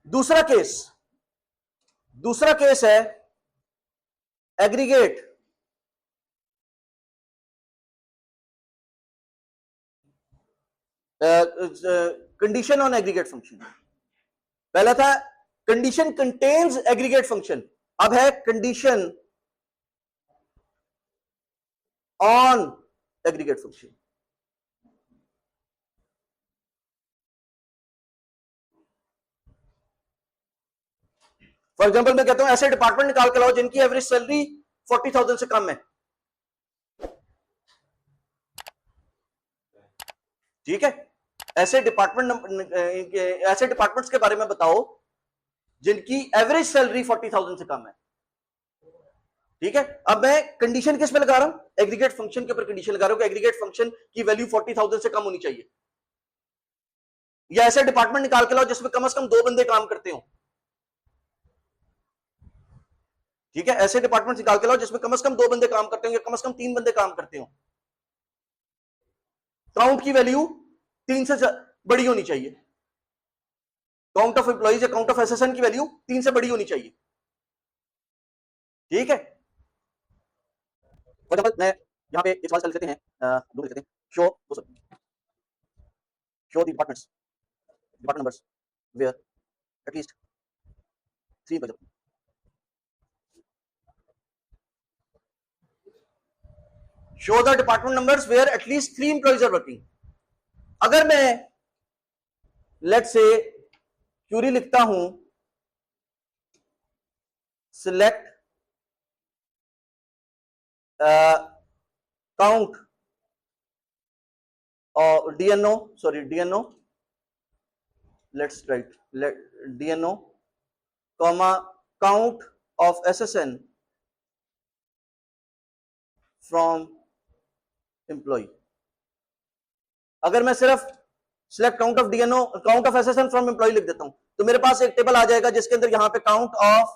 दूसरा केस है aggregate condition on aggregate function. पहला था कंडीशन कंटेन्स एग्रीगेट फंक्शन, अब है condition on aggregate function. For example मैं कहता हूं ऐसे डिपार्टमेंट निकाल के लाओ जिनकी एवरेज सैलरी 40,000 से कम है, ठीक है। ऐसे डिपार्टमेंट्स के बारे में बताओ जिनकी एवरेज सैलरी 40,000 से कम है, ठीक है। अब मैं कंडीशन किस पे लगा रहा हूं, एग्रीगेट फंक्शन के ऊपर कंडीशन लगा रहा हूं कि एग्रीगेट फंक्शन की वैल्यू 40,000 से कम होनी चाहिए, या ऐसे डिपार्टमेंट निकाल के लाओ जिसमें कम से कम 2 बंदे काम करते हो, ठीक है। ऐसे डिपार्टमेंट निकाल के लाओ जिसमें कम से कम 2 बंदे काम करते हो या कम से कम 3 बंदे काम करते हो। काउंट की वैल्यू 3 से बड़ी होनी चाहिए, काउंट ऑफ एम्प्लॉइज या काउंट ऑफ एसएसएन की वैल्यू 3 से बड़ी होनी चाहिए, ठीक है। मैं यहां पे एक सवाल चल लेते हैं, दो लेते हैं, show the department numbers where at least 3 बजे। Show the department numbers where at least 3 employees are working. अगर मैं लेट्स से क्यूरी लिखता हूं सिलेक्ट काउंट और DNO let's write DNO comma count of SSN from employee। अगर मैं सिर्फ select count of DNO count of SSN from employ लिख देता हूं तो मेरे पास एक टेबल आ जाएगा जिसके अंदर यहां पे काउंट ऑफ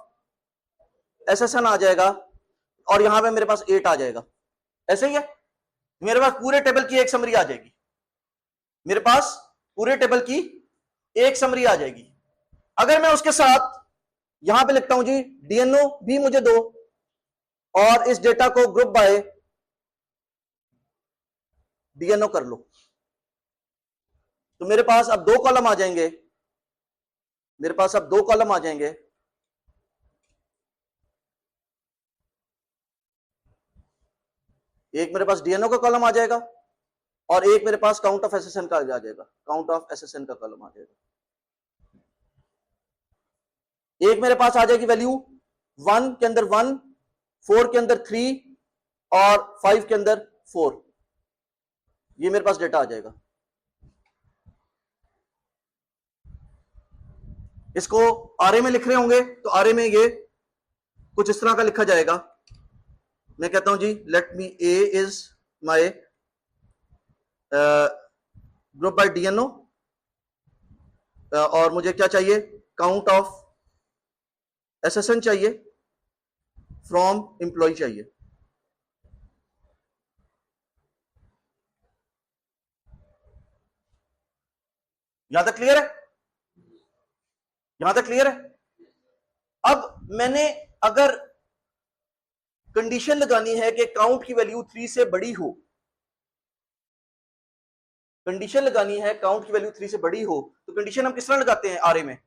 SSN आ जाएगा और यहां पे मेरे पास 8 आ जाएगा, ऐसे ही है। मेरे पास पूरे टेबल की एक समरी आ जाएगी, मेरे पास पूरे टेबल की एक समरी आ जाएगी। अगर मैं उसके साथ यहां पे लिखता हूं जी DNO भी मुझे दो और इस डेटा को ग्रुप बाय DNO कर लो, तो मेरे पास अब 2 कॉलम आ जाएंगे, मेरे पास अब 2 कॉलम आ जाएंगे। एक मेरे पास DNO का कॉलम आ जाएगा और एक मेरे पास काउंट ऑफ SSN का आ जाएगा, काउंट ऑफ SSN का कॉलम आ जाएगा। एक मेरे पास आ जाएगी वैल्यू 1 के अंदर 1, 4 के अंदर 3 और 5 के अंदर 4, ये मेरे पास डेटा आ जाएगा। इसको आरए में लिख रहे होंगे तो आरए में ये कुछ इस तरह का लिखा जाएगा। मैं कहता हूं जी let me A is my group by DNO और मुझे क्या चाहिए, काउंट ऑफ SSN चाहिए, फ्रॉम एम्प्लॉय चाहिए। यहां तक क्लियर है, यहां तक क्लियर है। अब मैंने अगर कंडीशन लगानी है कि काउंट की वैल्यू 3 से बड़ी हो, कंडीशन लगानी है काउंट की वैल्यू 3 से बड़ी हो, तो कंडीशन हम किस तरह लगाते हैं आरए में,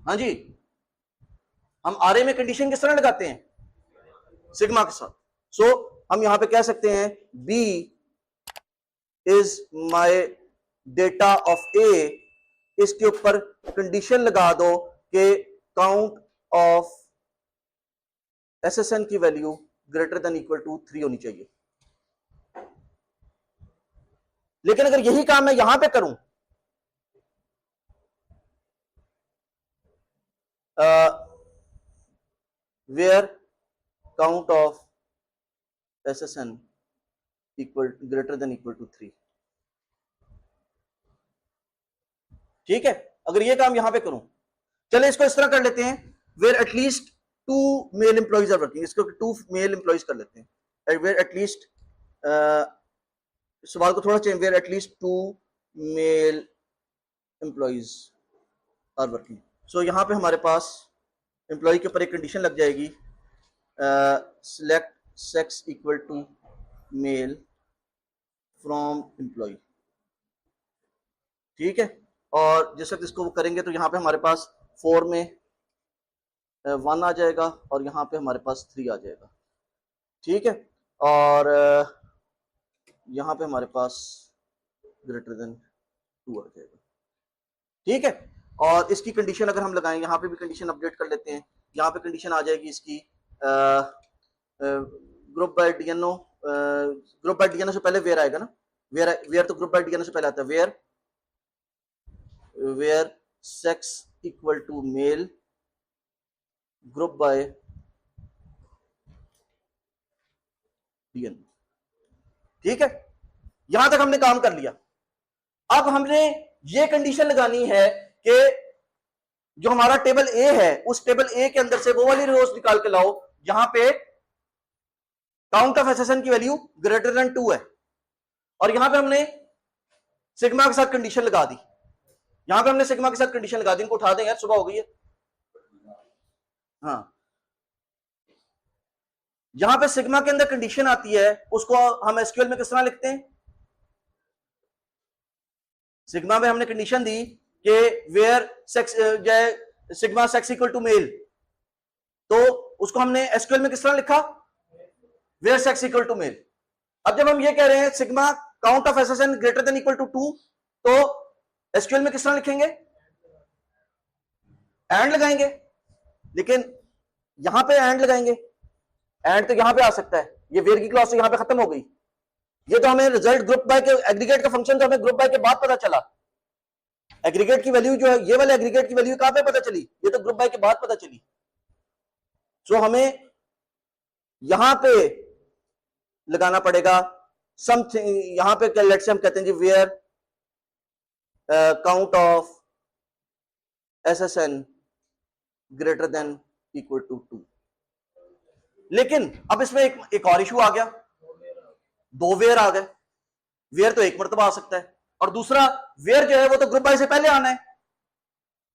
हाँ जी, हम आरए में कंडीशन किस तरह लगाते हैं, सिग्मा के साथ। सो हम यहां पे कह सकते हैं B is my data of A, इसके ऊपर कंडीशन लगा दो कि काउंट ऑफ SSN की value greater than equal to 3 होनी चाहिए। लेकिन अगर यही काम मैं यहां पे करूं, where count of SSN equal greater than equal to 3, ठीक है। अगर ये काम यहां पे करूं, चले इसको इस तरह कर लेते हैं, where at least 2 male employees are working, इसको 2 मेल एम्प्लॉइज कर लेते हैं, वेयर एटलीस्ट सवाल को थोड़ा change, where at least 2 male employees are working. So यहाँ पे हमारे पास एम्प्लॉय के ऊपर एक कंडीशन लग जाएगी, select sex equal to male from employee. ठीक है, और जिस वक्त इसको वो करेंगे तो यहाँ पे हमारे पास 4 में 1 आ जाएगा और यहाँ पे हमारे पास 3 आ जाएगा। ठीक है, और यहाँ पे हमारे पास ग्रेटर देन 2 आ जाएगा। ठीक है, और इसकी कंडीशन अगर हम लगाएं, यहाँ पे भी कंडीशन अपडेट कर लेते हैं। यहाँ पे कंडीशन आ जाएगी इसकी group by DNO, group by DNO से पहले वेयर आएगा ना, वेयर तो ग्रुप बाय डीएनओ से पहले आता है। Where sex equal to male group by DNO. ठीक है, यहां तक हमने काम कर लिया। अब हमने ये कंडीशन लगानी है कि जो हमारा टेबल ए है उस टेबल ए के अंदर से वो वाली रोज निकाल के लाओ जहां पे काउंट ऑफ एसएसएन की वैल्यू ग्रेटर देन 2 है, और यहां पे हमने सिग्मा के साथ कंडीशन लगा दी। यहां पे हमने सिग्मा के साथ कंडीशन लगा दी। इनको उठा दें यार, सुबह हो गई है। हाँ, जहां पे सिग्मा के अंदर कंडीशन आती है उसको हम एसक्यूएल में किस तरह लिखते हैं? सिग्मा में हमने कंडीशन दी कि where sex sigma sex equal to male, तो उसको हमने एसक्यूएल में किस तरह लिखा? Where sex equal to male. अब जब हम ये कह रहे हैं sigma count of SSN greater than equal to 2, तो एसक्यूएल में किस तरह लिखेंगे? एंड लगाएंगे, लेकिन यहां पे एंड लगाएंगे, एंड तो यहां पे आ सकता है, ये वेयर की क्लॉज तो यहां पे खत्म हो गई। ये तो हमें रिजल्ट ग्रुप बाय के एग्रीगेट का फंक्शन तो हमें ग्रुप बाय के बाद पता चला। एग्रीगेट की वैल्यू जो है, ये वाले एग्रीगेट की वैल्यू कहां पे पता चली? ये तो ग्रुप बाय के बाद पता चली। सो हमें यहां पे लगाना पड़ेगा समथिंग, यहां पे लेट्स से हम कहते हैं जी where count of SSN greater than equal to 2। लेकिन अब इसमें एक और इशू आ गया, 2 वेयर आ गए। वेयर तो एक मरतबा आ सकता है, और दूसरा वेयर जो है वो तो ग्रुप बाय से पहले आना है,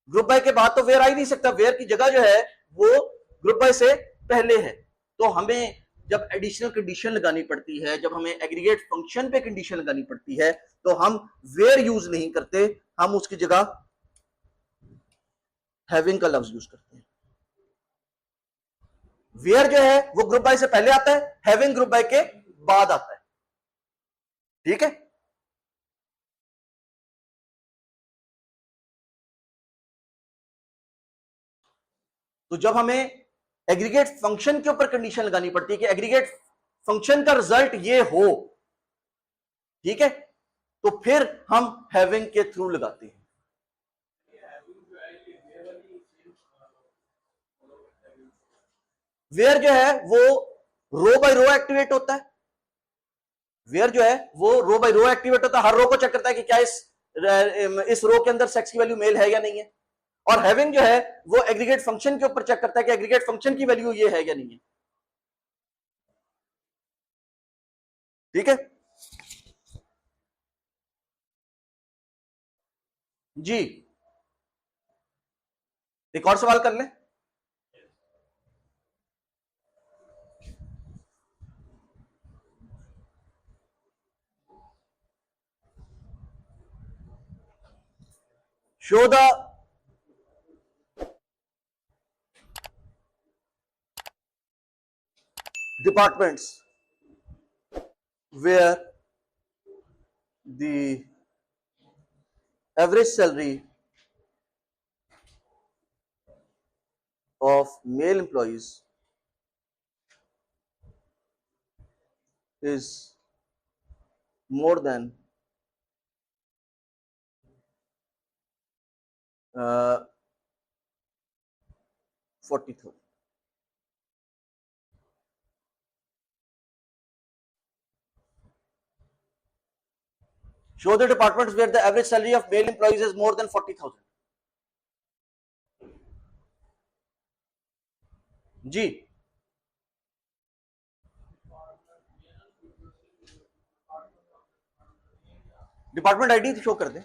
ग्रुप बाय के बाद तो वेयर आ ही नहीं सकता। वेयर की जगह जो है वो ग्रुप बाय से पहले है। तो हमें जब एडिशनल कंडीशन लगानी पड़ती है, जब हमें एग्रीगेट फंक्शन पे कंडीशन लगानी पड़ती है, तो हम वेयर यूज नहीं करते, हम उसकी जगह हैविंग का लफ्ज यूज करते हैं। वेयर जो है वो ग्रुप बाय से पहले आता है, हैविंग ग्रुप बाय के बाद आता है। ठीक है, तो जब हमें एग्रीगेट फंक्शन के ऊपर कंडीशन लगानी पड़ती है कि एग्रीगेट फंक्शन का रिजल्ट ये हो, ठीक है, तो फिर हम हैविंग के थ्रू लगाते हैं। वेयर जो है वो रो बाय रो एक्टिवेट होता है। वेयर जो है वो रो बाय रो एक्टिवेट होता है, हर रो को चेक करता है कि क्या इस रो के अंदर सेक्स की वैल्यू मेल है या नहीं है। और हैविंग जो है वो एग्रीगेट फंक्शन के ऊपर चेक करता है कि एग्रीगेट फंक्शन की वैल्यू ये है या नहीं है। ठीक है जी, एक और सवाल कर ले। Show the departments where the average salary of male employees is more than 40,000. Show the departments where the average salary of male employees is more than 40,000. जी, डिपार्टमेंट आईडी शो कर दें।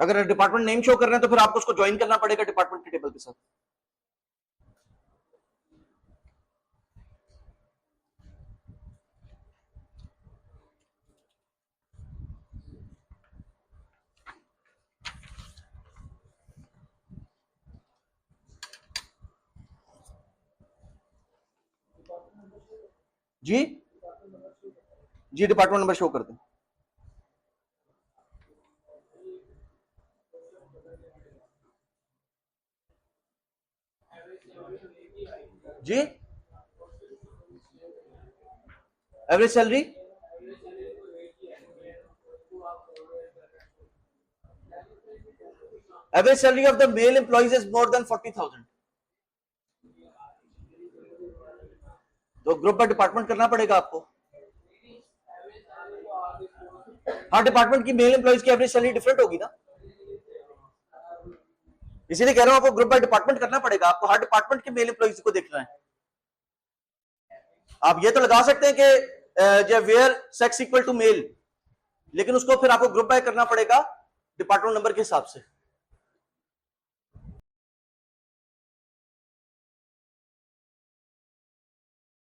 अगर डिपार्टमेंट नेम शो कर रहे हैं तो फिर आपको उसको ज्वाइन करना पड़ेगा डिपार्टमेंट के टेबल के साथ। जी जी, डिपार्टमेंट नंबर शो कर दें। जी, average salary average salary of the male employees is more than 40,000। तो ग्रुप बाय डिपार्टमेंट करना पड़ेगा आपको। हाँ, डिपार्टमेंट की मेल एम्प्लॉइज की एवरेज सैलरी डिफरेंट होगी ना, इसीलिए कह रहा हूं आपको ग्रुप बाय डिपार्टमेंट करना पड़ेगा। आपको हर डिपार्टमेंट के मेल एम्प्लॉइज को देखना है। आप ये तो लगा सकते हैं कि where sex equal to male, लेकिन उसको फिर आपको ग्रुप बाय करना पड़ेगा डिपार्टमेंट नंबर के हिसाब से।